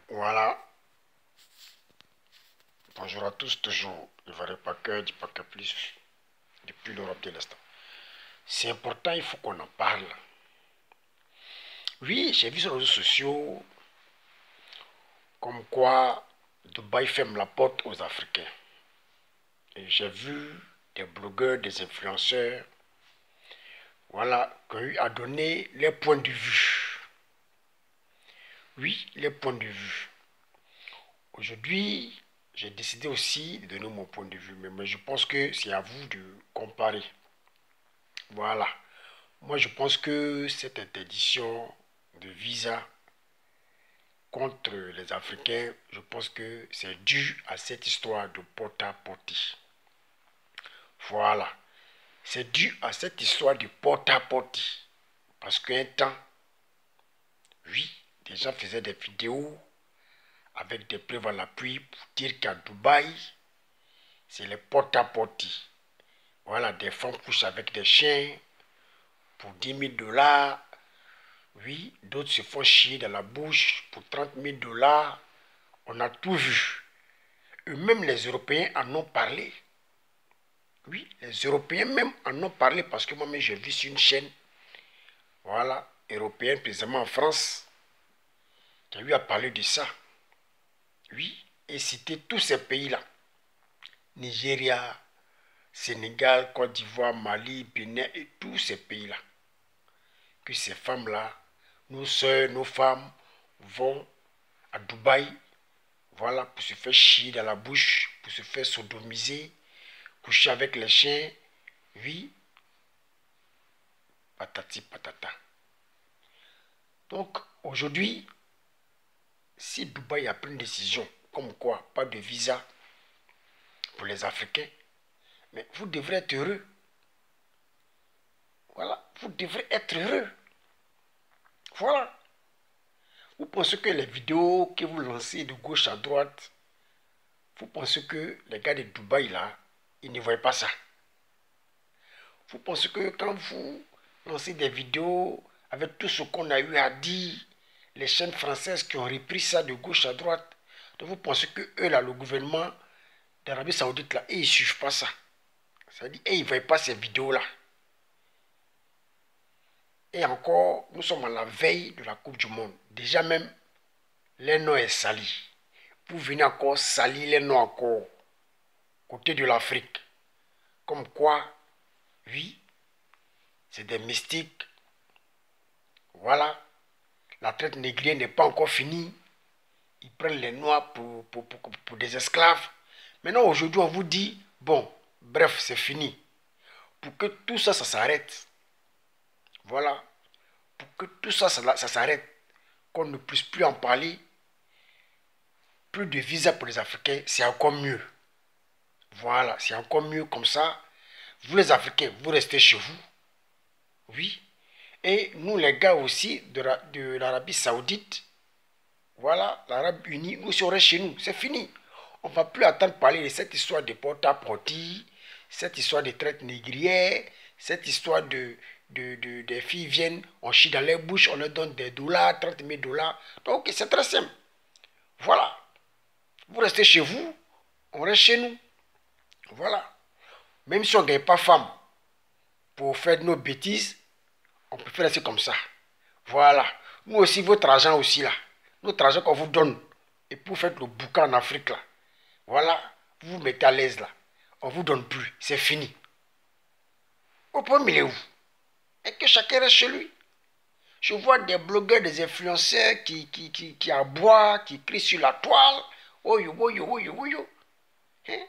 Voilà. Bonjour à tous, toujours. Il ne pas que, du pas que plus, depuis l'Europe de l'Est. C'est important, il faut qu'on en parle. Oui, j'ai vu sur les réseaux sociaux comme quoi Dubaï ferme la porte aux Africains. Et j'ai vu des blogueurs, des influenceurs, voilà, qui ont eu à donner les points de vue. Oui, les points de vue. Aujourd'hui, j'ai décidé aussi de donner mon point de vue, mais je pense que c'est à vous de comparer. Voilà. Moi, je pense que cette interdiction de visa contre les Africains, je pense que c'est dû à cette histoire de porte-à-porte. Voilà. C'est dû à cette histoire de porte-à-porte. Parce qu'un temps, oui, des gens faisaient des vidéos avec des preuves à l'appui pour dire qu'à Dubaï, c'est les porte-à-porte. Voilà, des femmes couchent avec des chiens pour 10 000 $. Oui, d'autres se font chier dans la bouche pour 30 000 $. On a tout vu. Eux-mêmes, les Européens en ont parlé. Oui, les Européens même en ont parlé parce que moi-même, j'ai vu sur une chaîne, voilà, européenne, précisément en France, qui a eu à parler de ça. Oui, et citer tous ces pays-là. Nigeria, Sénégal, Côte d'Ivoire, Mali, Bénin et tous ces pays-là. Que ces femmes-là, nos soeurs, nos femmes, vont à Dubaï, voilà, pour se faire chier dans la bouche, pour se faire sodomiser, coucher avec les chiens, oui, patati patata. Donc, aujourd'hui, si Dubaï a pris une décision, comme quoi, pas de visa pour les Africains, mais vous devrez être heureux. Voilà, vous devrez être heureux. Voilà. Vous pensez que les vidéos que vous lancez de gauche à droite, vous pensez que les gars de Dubaï, là, ils ne voient pas ça. Vous pensez que quand vous lancez des vidéos avec tout ce qu'on a eu à dire, les chaînes françaises qui ont repris ça de gauche à droite, donc vous pensez que eux, là, le gouvernement d'Arabie Saoudite, là, ils ne suivent pas ça. C'est-à-dire, ils ne voient pas ces vidéos-là. Et encore, nous sommes à la veille de la Coupe du Monde. Déjà même, les noms est sali. Vous venez encore salir les noms encore, côté de l'Afrique. Comme quoi, oui, c'est des mystiques. Voilà, la traite négrière n'est pas encore finie. Ils prennent les noirs pour des esclaves. Maintenant, aujourd'hui, on vous dit, bon, bref, c'est fini. Pour que tout ça, ça s'arrête. Voilà. Pour que tout ça, ça s'arrête. Qu'on ne puisse plus en parler. Plus de visa pour les Africains, c'est encore mieux. Voilà, c'est encore mieux comme ça. Vous les Africains, vous restez chez vous. Oui. Et nous les gars aussi de l'Arabie Saoudite, voilà, l'Arabe Unie, nous serons chez nous. C'est fini. On ne va plus attendre parler de cette histoire de porte-à-porte, cette histoire de traite négrière, cette histoire des filles viennent, on chie dans les bouches, on leur donne des dollars, 30 000 $. Donc c'est très simple. Voilà. Vous restez chez vous, on reste chez nous. Voilà. Même si on ne gagne pas femme pour faire nos bêtises, on peut faire rester comme ça. Voilà. Nous aussi, votre argent aussi là. Notre argent qu'on vous donne. Et pour faire le boucan en Afrique là. Voilà. Vous vous mettez à l'aise là. On ne vous donne plus. C'est fini. Au premier il est où? Et que chacun reste chez lui. Je vois des blogueurs, des influenceurs qui aboient, qui crient sur la toile. Oyo, oyo, oyo, oyo. Hein?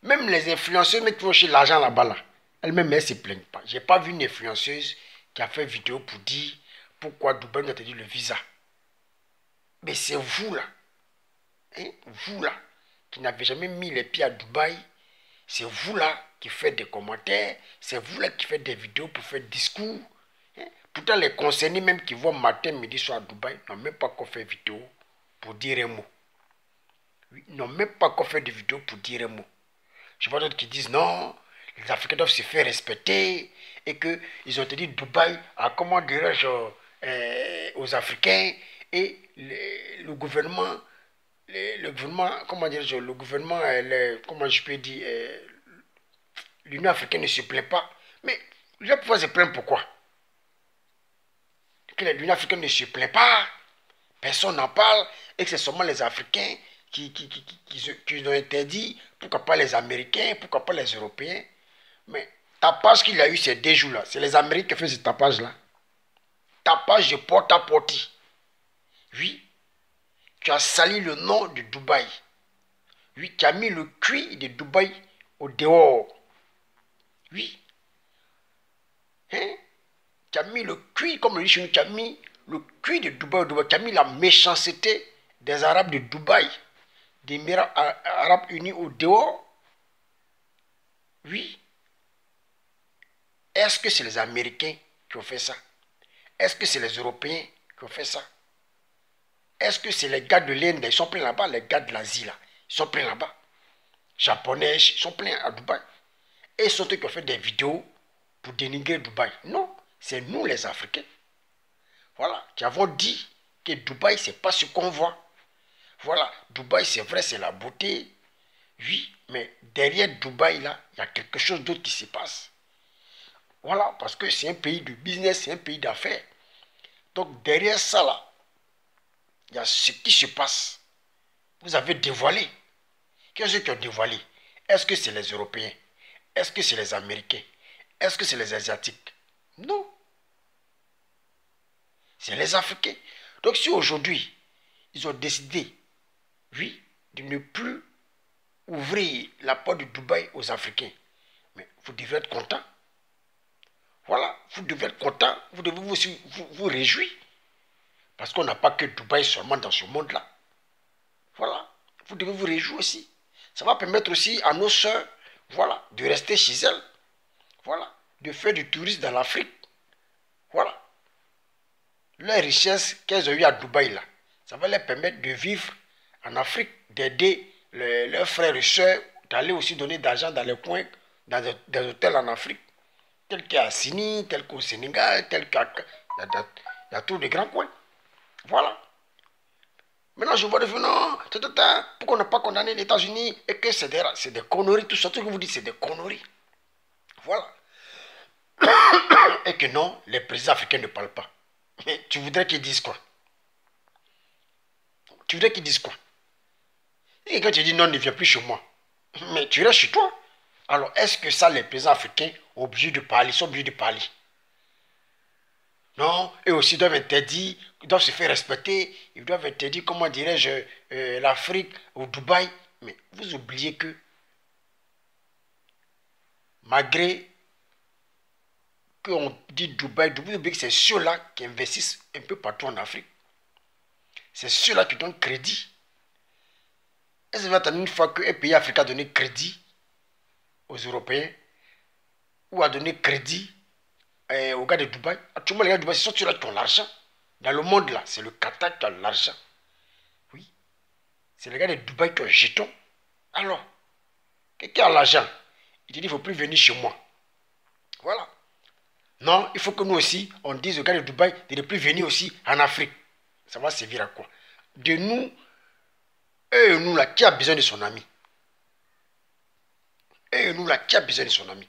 Même les influenceuses qui vont chez l'argent là-bas là. Elles-mêmes, elles ne se plaignent pas. Je n'ai pas vu une influenceuse qui a fait vidéo pour dire pourquoi Dubaï nous a dit le visa. Mais c'est vous là. Hein? Vous là, qui n'avez jamais mis les pieds à Dubaï. C'est vous là qui faites des commentaires. C'est vous là qui faites des vidéos pour faire des discours. Hein? Pourtant, les concernés même qui vont matin, midi, soir à Dubaï n'ont même pas encore fait vidéo pour dire un mot. Oui, ils n'ont même pas encore fait de vidéo pour dire un mot. Je vois d'autres qui disent non, les Africains doivent se faire respecter et qu'ils ont dit Dubaï a comment dirais-je aux Africains et le gouvernement, le gouvernement, comment dire, le gouvernement, comment je peux dire, l'Union africaine ne se plaît pas. Mais je vais pouvoir se plaindre pourquoi? Que l'Union africaine ne se plaît pas, personne n'en parle, et que c'est seulement les Africains qui ont interdit, pourquoi pas les Américains, pourquoi pas les Européens. Mais tapage qu'il y a eu ces 2 jours-là, c'est les Américains qui font ce tapage-là. Tapage de porte à porte. Oui, tu as sali le nom de Dubaï. Oui, tu as mis le cuir de Dubaï au dehors. Oui. Hein? Tu as mis le cuir, comme le dit chez nous, tu as mis le cuir de Dubaï au Dubaï. Tu as mis la méchanceté des Arabes de Dubaï, des Émirats Arabes Unis au dehors. Oui. Est-ce que c'est les Américains qui ont fait ça? Est-ce que c'est les Européens qui ont fait ça? Est-ce que c'est les gars de l'Inde? Ils sont pleins là-bas, les gars de l'Asie là. Ils sont pleins là-bas. Japonais, ils sont pleins à Dubaï. Et ils sont eux qui ont fait des vidéos pour dénigrer Dubaï. Non, c'est nous les Africains. Voilà, qui avons dit que Dubaï, c'est pas ce qu'on voit. Voilà, Dubaï, c'est vrai, c'est la beauté. Oui, mais derrière Dubaï, là, il y a quelque chose d'autre qui se passe. Voilà, parce que c'est un pays de business, c'est un pays d'affaires. Donc derrière ça, là, il y a ce qui se passe. Vous avez dévoilé. Qu'est-ce qui ont dévoilé? Est-ce que c'est les Européens? Est-ce que c'est les Américains? Est-ce que c'est les Asiatiques? Non. C'est les Africains. Donc si aujourd'hui, ils ont décidé, oui, de ne plus ouvrir la porte de Dubaï aux Africains, mais vous devez être content. Voilà, vous devez être content, vous devez vous réjouir. Parce qu'on n'a pas que Dubaï seulement dans ce monde-là. Voilà, vous devez vous réjouir aussi. Ça va permettre aussi à nos sœurs, voilà, de rester chez elles. Voilà, de faire du tourisme dans l'Afrique. Voilà. Les richesses qu'elles ont eues à Dubaï, là, ça va leur permettre de vivre en Afrique, d'aider leurs frères et sœurs, d'aller aussi donner d'argent dans les coins, dans des hôtels en Afrique, tel qu'à Sini, tel qu'au Sénégal, tel qu'à... Il y a tous les grands coins. Voilà. Maintenant, je vois de vous, non, pourquoi on n'a pas condamné les États-Unis et que c'est des conneries, tout ça, tout ce que vous dites, c'est des conneries. Voilà. Et que non, les présidents africains ne parlent pas. Mais tu voudrais qu'ils disent quoi? Tu voudrais qu'ils disent quoi? Et quand tu dis non, ne viens plus chez moi, mais tu restes chez toi. Alors, est-ce que ça, les présidents africains obligés de parler, sont obligés de parler? Non, eux aussi doivent interdire, ils doivent se faire respecter, ils doivent interdire, comment dirais-je, l'Afrique ou Dubaï. Mais vous oubliez que, malgré qu'on dit Dubaï, vous oubliez que c'est ceux-là qui investissent un peu partout en Afrique. C'est ceux-là qui donnent crédit. Est-ce que vous attendez une fois qu'un pays africain a donné crédit aux Européens ou a donné crédit aux gars de Dubaï? Actuellement, les gars de Dubaï, ce sont ceux-là qui ont l'argent. Dans le monde, là, c'est le Qatar qui a l'argent. Oui. C'est les gars de Dubaï qui ont jeton. Alors, quelqu'un a l'argent. Il te dit, il ne faut plus venir chez moi. Voilà. Non, il faut que nous aussi, on dise aux gars de Dubaï de ne plus venir aussi en Afrique. Ça va servir à quoi? De nous, eux et nous, là, qui a besoin de son ami? Eux et nous, là, qui a besoin de son ami?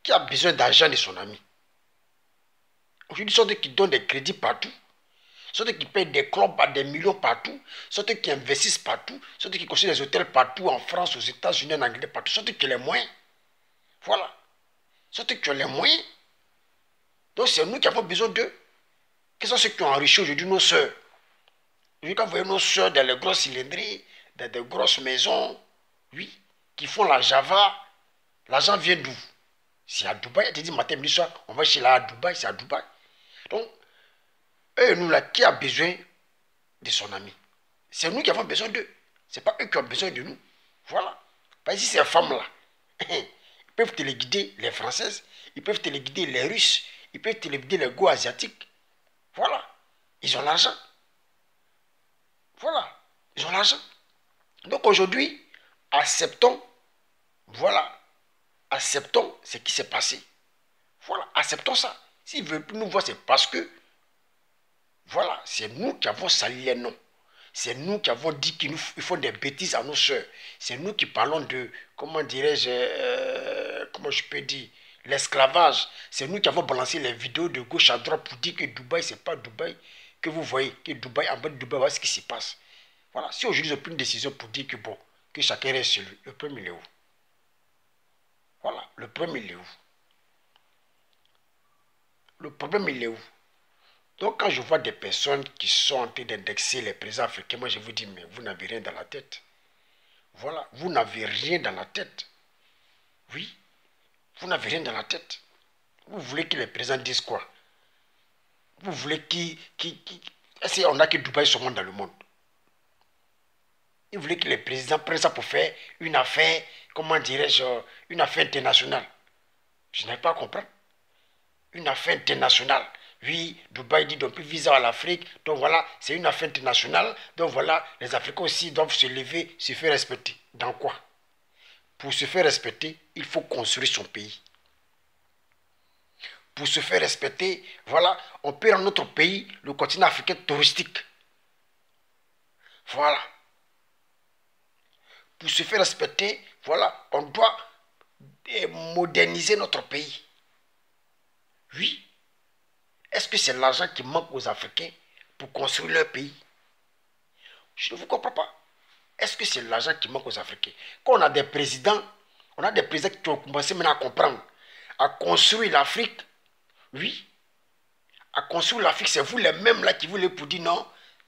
Qui a besoin d'argent de son ami? Aujourd'hui, ce sont ceux qui donnent des crédits partout. Ce sont ceux qui payent des clubs à des millions partout. Ce sont ceux qui investissent partout. Ce sont ceux qui construisent des hôtels partout, en France, aux États-Unis, en Angleterre, partout. Ce sont ceux qui ont les moyens. Voilà. Ce sont ceux qui ont les moyens. Donc, c'est nous qui avons besoin d'eux. Quels sont ceux qui ont enrichi aujourd'hui nos sœurs? Aujourd'hui, quand vous voyez nos sœurs dans les grosses cylindrées, dans des grosses maisons, oui, qui font la Java, l'argent vient d'où? C'est à Dubaï. Elle te dit matin, midi, soir, on va chez là à Dubaï, c'est à Dubaï. Donc, eux et nous là, qui a besoin de son ami? C'est nous qui avons besoin d'eux. Ce n'est pas eux qui ont besoin de nous. Voilà. Parce que si ces femmes-là, ils peuvent téléguider les Françaises, ils peuvent téléguider les Russes, ils peuvent téléguider les Go asiatiques. Voilà. Ils ont l'argent. Voilà. Ils ont l'argent. Donc aujourd'hui, acceptons, voilà, acceptons ce qui s'est passé. Voilà, acceptons ça. S'ils ne veulent plus nous voir, c'est parce que Voilà, c'est nous qui avons sali les noms. C'est nous qui avons dit qu'ils font des bêtises à nos soeurs. C'est nous qui parlons de, comment dirais-je, comment je peux dire, l'esclavage. C'est nous qui avons balancé les vidéos de gauche à droite pour dire que Dubaï, c'est pas Dubaï que vous voyez, que Dubaï, en bas de Dubaï, voilà ce qui se passe. Voilà, si aujourd'hui ils ont pris une décision pour dire que bon, que chacun reste chez lui, le problème il est où? Voilà, le problème il est où? Le problème il est où? Donc quand je vois des personnes qui sont en train d'indexer les présidents africains, moi je vous dis, mais vous n'avez rien dans la tête. Voilà, vous n'avez rien dans la tête. Oui, vous n'avez rien dans la tête. Vous voulez que les présidents disent quoi? Vous voulez est-ce qu'on a que Dubaï seulement dans le monde? Vous voulez que les présidents prennent ça pour faire une affaire, comment dirais-je, une affaire internationale? Je n'arrive pas à comprendre. Une affaire internationale. Oui, Dubaï dit donc plus visa à l'Afrique. Donc voilà, c'est une affaire internationale. Donc voilà, les Africains aussi doivent se lever, se faire respecter. Dans quoi? Pour se faire respecter, il faut construire son pays. Pour se faire respecter, voilà, on peut rendre notre pays, le continent africain, touristique. Voilà. Pour se faire respecter, voilà, on doit moderniser notre pays. Oui. Est-ce que c'est l'argent qui manque aux Africains pour construire leur pays? Je ne vous comprends pas. Est-ce que c'est l'argent qui manque aux Africains? Quand on a des présidents qui ont commencé maintenant à comprendre, à construire l'Afrique, oui, à construire l'Afrique, c'est vous les mêmes là qui voulez pour dire non,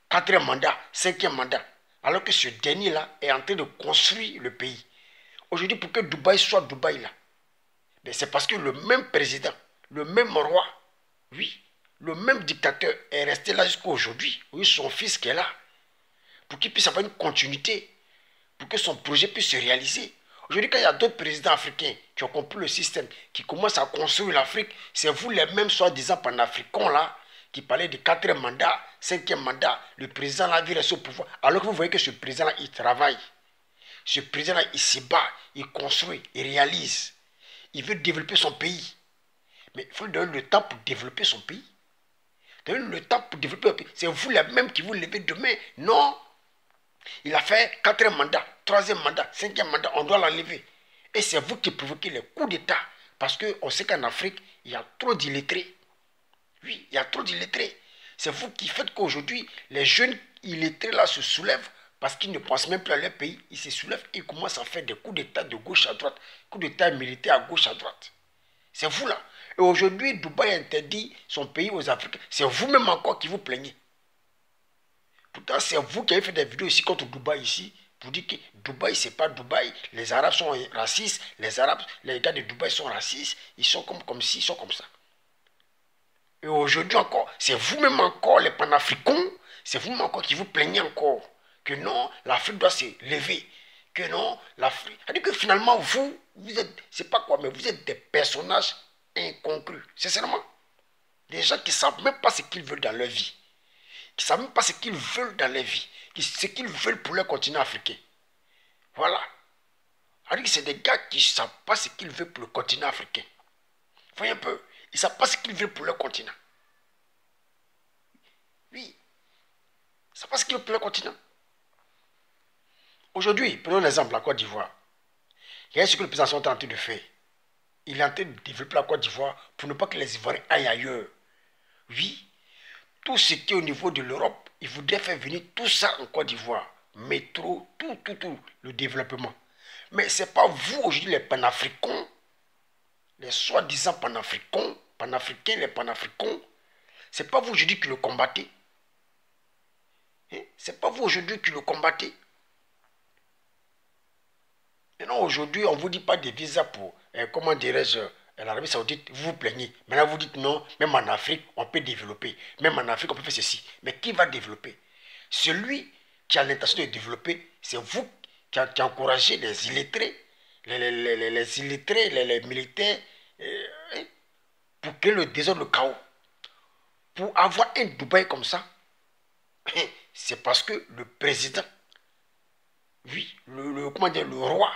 quatrième mandat, cinquième mandat. Alors que ce dernier-là est en train de construire le pays. Aujourd'hui, pour que Dubaï soit Dubaï là, c'est parce que le même président, le même roi, oui, le même dictateur est resté là jusqu'à aujourd'hui. Oui, son fils qui est là. Pour qu'il puisse avoir une continuité. Pour que son projet puisse se réaliser. Aujourd'hui, quand il y a d'autres présidents africains qui ont compris le système, qui commencent à construire l'Afrique, c'est vous les mêmes soi-disant panafricains là, qui parlaient de quatrième mandat, cinquième mandat. Le président là vient rester au pouvoir. Alors que vous voyez que ce président là, il travaille. Ce président là, il se bat, il construit, il réalise. Il veut développer son pays. Mais il faut lui donner le temps pour développer son pays. Donner le temps pour développer un pays. C'est vous les mêmes qui vous levez demain. Non. Il a fait quatrième mandat, troisième mandat, cinquième mandat. On doit l'enlever. Et c'est vous qui provoquez les coups d'État. Parce qu'on sait qu'en Afrique, il y a trop d'illettrés. Oui, il y a trop d'illettrés. C'est vous qui faites qu'aujourd'hui, les jeunes illettrés là se soulèvent parce qu'ils ne pensent même plus à leur pays. Ils se soulèvent et commencent à faire des coups d'État de gauche à droite, coups d'État militaires à gauche à droite. C'est vous là. Et aujourd'hui, Dubaï interdit son pays aux Africains. C'est vous-même encore qui vous plaignez. Pourtant, c'est vous qui avez fait des vidéos ici contre Dubaï ici. Pour dire que Dubaï, c'est pas Dubaï. Les Arabes sont racistes. Les Arabes, les gars de Dubaï sont racistes. Ils sont comme ci, ils sont comme ça. Et aujourd'hui encore, c'est vous-même encore les panafricains. C'est vous-même encore qui vous plaignez encore. Que non, l'Afrique doit se lever. Que non, l'Afrique. C'est-à-dire que finalement, vous êtes, c'est pas quoi, mais vous êtes des personnages incongrus. Sincèrement. Des gens qui ne savent même pas ce qu'ils veulent dans leur vie. Qui ne savent même pas ce qu'ils veulent dans leur vie. Ce qu'ils veulent pour leur continent africain. Voilà. C'est-à-dire que c'est des gars qui ne savent pas ce qu'ils veulent pour le continent africain. Voyez un peu. Ils ne savent pas ce qu'ils veulent pour leur continent. Oui. Ils ne savent pas ce qu'ils veulent pour leur continent. Aujourd'hui, prenons l'exemple de la Côte d'Ivoire. Il y a ce que le président est en train de faire. Il est en train de développer la Côte d'Ivoire pour ne pas que les Ivoiriens aillent ailleurs. Oui, tout ce qui est au niveau de l'Europe, il voudrait faire venir tout ça en Côte d'Ivoire. Métro, tout, le développement. Mais ce n'est pas vous aujourd'hui les panafricains, les soi-disant panafricains, les panafricains, ce n'est pas vous aujourd'hui qui le combattez. Hein? Ce n'est pas vous aujourd'hui qui le combattez. Maintenant, aujourd'hui, on ne vous dit pas de visa pour, comment dirais-je, l'Arabie Saoudite, vous vous plaignez. Maintenant, vous dites non, même en Afrique, on peut développer. Même en Afrique, on peut faire ceci. Mais qui va développer? Celui qui a l'intention de développer, c'est vous qui encouragez les illettrés, les illettrés, les militaires, pour que le désordre, le chaos. Pour avoir un Dubaï comme ça, c'est parce que le président, oui, comment dire, le roi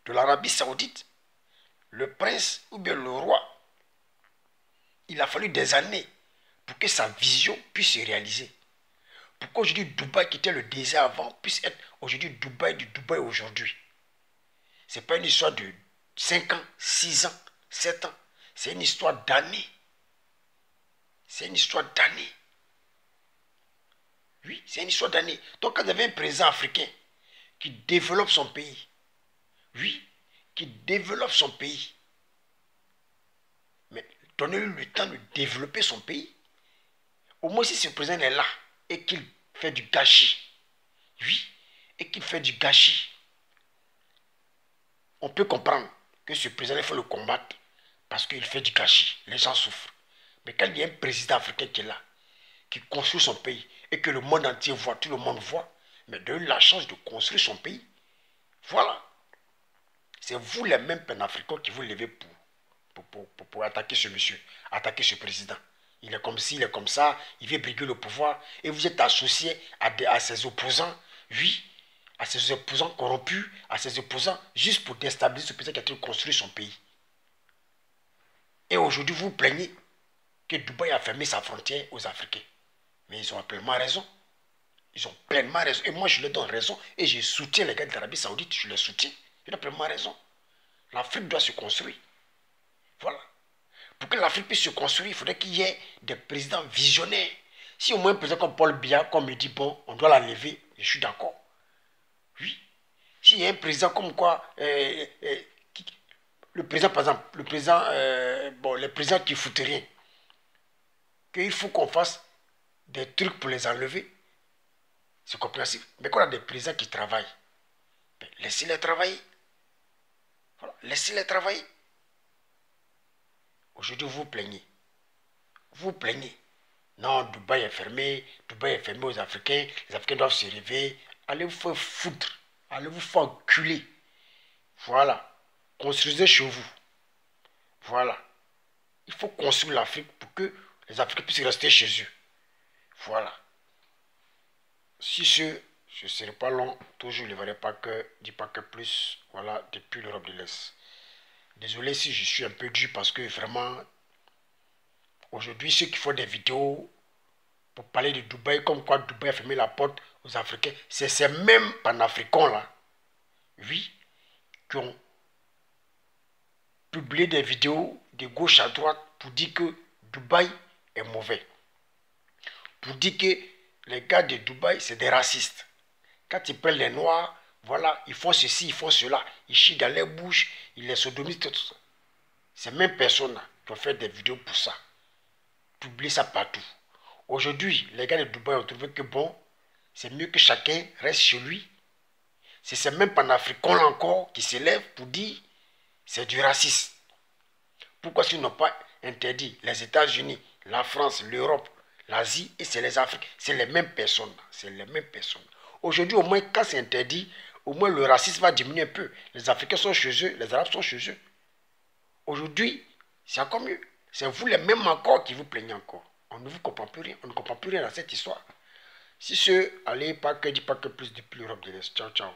de l'Arabie Saoudite, le prince ou bien le roi, il a fallu des années pour que sa vision puisse se réaliser. Pour qu'aujourd'hui Dubaï, qui était le désert avant, puisse être aujourd'hui Dubaï du Dubaï aujourd'hui. Ce n'est pas une histoire de 5 ans, 6 ans, 7 ans. C'est une histoire d'années. C'est une histoire d'années. Oui, c'est une histoire d'années. Donc quand vous avez un président africain qui développe son pays, oui, qui développe son pays, mais donnez-lui le temps de développer son pays. Au moins si ce président est là et qu'il fait du gâchis, oui, et qu'il fait du gâchis, on peut comprendre que ce président, il faut le combattre parce qu'il fait du gâchis. Les gens souffrent. Mais quand il y a un président africain qui est là, qui construit son pays et que le monde entier voit, tout le monde voit, mais donne la chance de construire son pays. Voilà. C'est vous les mêmes panafricains qui vous levez pour attaquer ce monsieur, attaquer ce président. Il est comme ci, il est comme ça, il veut briguer le pouvoir et vous êtes associés à ses opposants, oui, à ses opposants corrompus, à ses opposants juste pour déstabiliser ce président qui a été construit son pays. Et aujourd'hui, vous vous plaignez que Dubaï a fermé sa frontière aux Africains. Mais ils ont pleinement raison. Ils ont pleinement raison. Et moi, je leur donne raison. Et je soutiens les gars de l'Arabie Saoudite. Je les soutiens. Ils ont pleinement raison. L'Afrique doit se construire. Voilà. Pour que l'Afrique puisse se construire, il faudrait qu'il y ait des présidents visionnaires. Si au moins un président comme Paul Biya, comme il dit, bon, on doit la lever, je suis d'accord. Oui. S'il y a un président comme quoi, le président, par exemple, le président, les présidents qui foutent rien, qu'il faut qu'on fasse des trucs pour les enlever, c'est compréhensible. Mais quand on a des présidents qui travaillent, laissez-les travailler. Voilà, laissez-les travailler. Aujourd'hui, vous vous plaignez. Vous vous plaignez. Non, Dubaï est fermé aux Africains, les Africains doivent se réveiller. Allez vous faire foutre, allez vous faire enculer. Voilà, construisez chez vous. Voilà. Il faut construire l'Afrique pour que les Africains puissent rester chez eux. Voilà. Si je ne serai pas long, toujours ne verrai pas que, dis pas que plus, voilà, depuis l'Europe de l'Est. Désolé si je suis un peu dur parce que vraiment, aujourd'hui, ceux qui font des vidéos pour parler de Dubaï, comme quoi Dubaï a fermé la porte aux Africains, c'est ces mêmes panafricains là, oui, qui ont publié des vidéos de gauche à droite pour dire que Dubaï est mauvais. Pour dire que les gars de Dubaï, c'est des racistes. Quand ils prennent les Noirs, voilà, ils font ceci, ils font cela, ils chient dans les bouches, ils les sodomisent, tout ça. Ces mêmes personnes qui ont fait des vidéos pour ça. Publier ça partout. Aujourd'hui, les gars de Dubaï ont trouvé que bon, c'est mieux que chacun reste chez lui. C'est ces mêmes panafricains là encore qui se lèvent pour dire c'est du racisme. Pourquoi ils n'ont pas interdit les États-Unis, la France, l'Europe, l'Asie et c'est les Afriques. C'est les mêmes personnes. C'est les mêmes personnes. Aujourd'hui, au moins, quand c'est interdit, au moins le racisme va diminuer un peu. Les Africains sont chez eux, les Arabes sont chez eux. Aujourd'hui, c'est encore mieux. C'est vous les mêmes encore qui vous plaignez encore. On ne vous comprend plus rien. On ne comprend plus rien dans cette histoire. Si ce, allez, pas que, dis pas que plus depuis l'Europe de l'Est. Ciao, ciao.